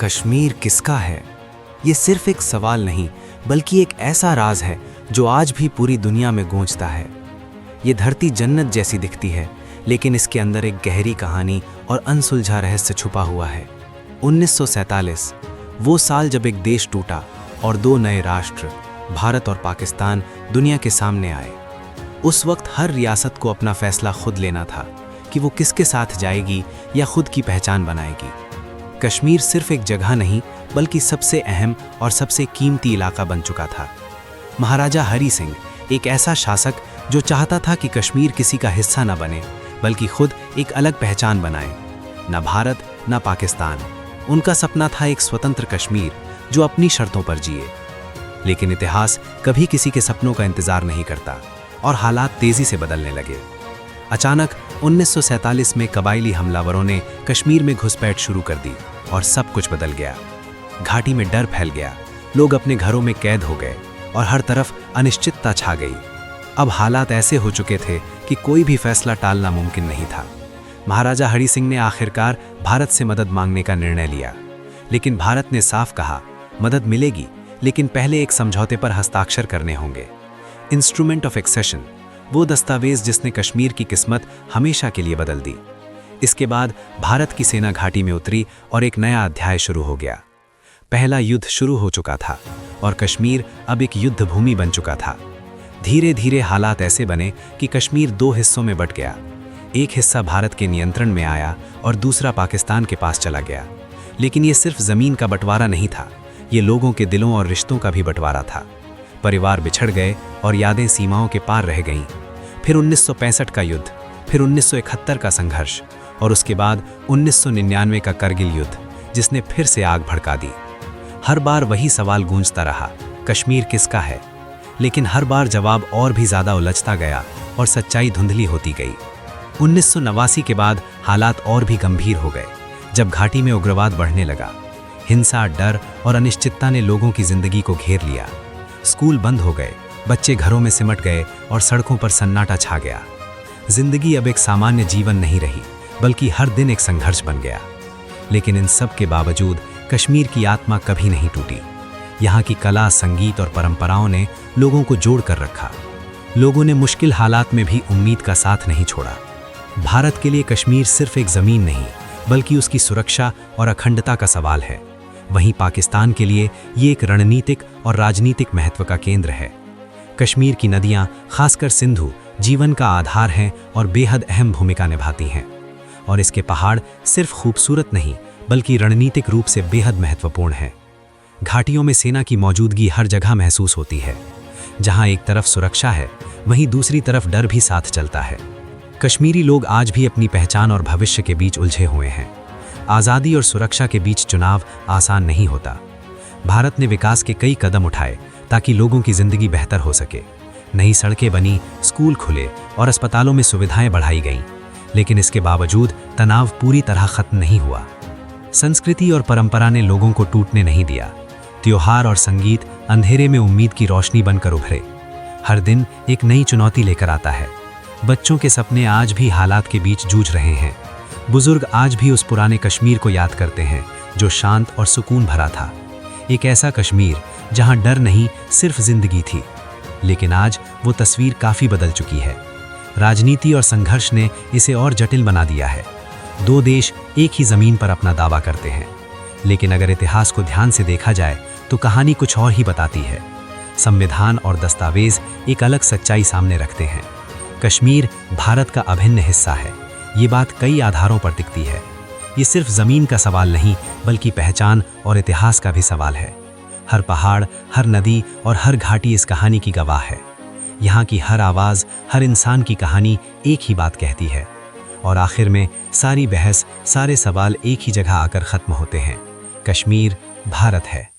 कश्मीर किसका है? ये सिर्फ एक सवाल नहीं, बल्कि एक ऐसा राज है जो आज भी पूरी दुनिया में गूंजता है। ये धरती जन्नत जैसी दिखती है, लेकिन इसके अंदर एक गहरी कहानी और अनसुलझा रहस्य छुपा हुआ है। 1947, वो साल जब एक देश टूटा और दो नए राष्ट्र, भारत और पाकिस्तान, दुनिया के सामने आए। उस वक्त हर रियासत को अपना फैसला खुद लेना था कि वो किसके साथ जाएगी या खुद की पहचान बनाएगी। कश्मीर सिर्फ एक जगह नहीं, बल्कि सबसे अहम और सबसे कीमती इलाका बन चुका था। महाराजा हरी सिंह एक ऐसा शासक जो चाहता था कि कश्मीर किसी का हिस्सा न बने, बल्कि खुद एक अलग पहचान बनाए। न भारत न पाकिस्तान, उनका सपना था एक स्वतंत्र कश्मीर जो अपनी शर्तों पर जिए। लेकिन इतिहास कभी किसी के सपनों का इंतजार नहीं करता और हालात तेजी से बदलने लगे। अचानक 1947 में कबायली हमलावरों ने कश्मीर में घुसपैठ शुरू कर दी और सब कुछ बदल गया। घाटी में डर फैल गया, लोग अपने घरों में कैद हो गए और हर तरफ अनिश्चितता छा गई। अब हालात ऐसे हो चुके थे कि कोई भी फैसला टालना मुमकिन नहीं था। महाराजा हरी सिंह ने आखिरकार भारत से मदद मांगने का निर्णय लिया, लेकिन भारत ने साफ कहा, मदद मिलेगी, लेकिन पहले एक समझौते पर हस्ताक्षर करने होंगे। इंस्ट्रूमेंट ऑफ एक्सेशन, वो दस्तावेज जिसने कश्मीर की किस्मत हमेशा के लिए बदल दी। इसके बाद भारत की सेना घाटी में उतरी और एक नया अध्याय शुरू हो गया। पहला युद्ध शुरू हो चुका था और कश्मीर अब एक युद्ध भूमि बन चुका था। धीरे धीरे हालात ऐसे बने कि कश्मीर दो हिस्सों में बंट गया। एक हिस्सा भारत के नियंत्रण में आया और दूसरा पाकिस्तान के पास चला गया। लेकिन ये सिर्फ जमीन का बंटवारा नहीं था, ये लोगों के दिलों और रिश्तों का भी बंटवारा था। परिवार बिछड़ गए और यादें सीमाओं के पार रह गईं। फिर 1965 का युद्ध, फिर 1971 का संघर्ष और उसके बाद 1999 का करगिल युद्ध, जिसने फिर से आग भड़का दी। हर बार वही सवाल गूंजता रहा, कश्मीर किसका है? लेकिन हर बार जवाब और भी ज़्यादा उलझता गया और सच्चाई धुंधली होती गई। 1989 के बाद हालात और भी गंभीर हो गए, जब घाटी में उग्रवाद बढ़ने लगा। हिंसा, डर और अनिश्चितता ने लोगों की जिंदगी को घेर लिया। स्कूल बंद हो गए, बच्चे घरों में सिमट गए और सड़कों पर सन्नाटा छा गया। जिंदगी अब एक सामान्य जीवन नहीं रही, बल्कि हर दिन एक संघर्ष बन गया। लेकिन इन सब के बावजूद कश्मीर की आत्मा कभी नहीं टूटी। यहाँ की कला, संगीत और परंपराओं ने लोगों को जोड़ कर रखा। लोगों ने मुश्किल हालात में भी उम्मीद का साथ नहीं छोड़ा। भारत के लिए कश्मीर सिर्फ एक जमीन नहीं, बल्कि उसकी सुरक्षा और अखंडता का सवाल है। वहीं पाकिस्तान के लिए ये एक रणनीतिक और राजनीतिक महत्व का केंद्र है। कश्मीर की नदियाँ, खासकर सिंधु, जीवन का आधार हैं और बेहद अहम भूमिका निभाती हैं। और इसके पहाड़ सिर्फ खूबसूरत नहीं, बल्कि रणनीतिक रूप से बेहद महत्वपूर्ण हैं। घाटियों में सेना की मौजूदगी हर जगह महसूस होती है। जहां एक तरफ सुरक्षा है, वहीं दूसरी तरफ डर भी साथ चलता है। कश्मीरी लोग आज भी अपनी पहचान और भविष्य के बीच उलझे हुए हैं। आज़ादी और सुरक्षा के बीच चुनाव आसान नहीं होता। भारत ने विकास के कई कदम उठाए ताकि लोगों की जिंदगी बेहतर हो सके। नई सड़कें बनी, स्कूल खुले और अस्पतालों में सुविधाएं बढ़ाई गईं। लेकिन इसके बावजूद तनाव पूरी तरह खत्म नहीं हुआ। संस्कृति और परंपरा ने लोगों को टूटने नहीं दिया। त्योहार और संगीत अंधेरे में उम्मीद की रोशनी बनकर उभरे। हर दिन एक नई चुनौती लेकर आता है। बच्चों के सपने आज भी हालात के बीच जूझ रहे हैं। बुजुर्ग आज भी उस पुराने कश्मीर को याद करते हैं जो शांत और सुकून भरा था। एक ऐसा कश्मीर जहां डर नहीं, सिर्फ जिंदगी थी। लेकिन आज वो तस्वीर काफ़ी बदल चुकी है। राजनीति और संघर्ष ने इसे और जटिल बना दिया है। दो देश एक ही ज़मीन पर अपना दावा करते हैं, लेकिन अगर इतिहास को ध्यान से देखा जाए तो कहानी कुछ और ही बताती है। संविधान और दस्तावेज एक अलग सच्चाई सामने रखते हैं। कश्मीर भारत का अभिन्न हिस्सा है, ये बात कई आधारों पर दिखती है। ये सिर्फ ज़मीन का सवाल नहीं, बल्कि पहचान और इतिहास का भी सवाल है। हर पहाड़, हर नदी और हर घाटी इस कहानी की गवाह है। यहाँ की हर आवाज़, हर इंसान की कहानी एक ही बात कहती है। और आखिर में सारी बहस, सारे सवाल एक ही जगह आकर ख़त्म होते हैं। कश्मीर भारत है।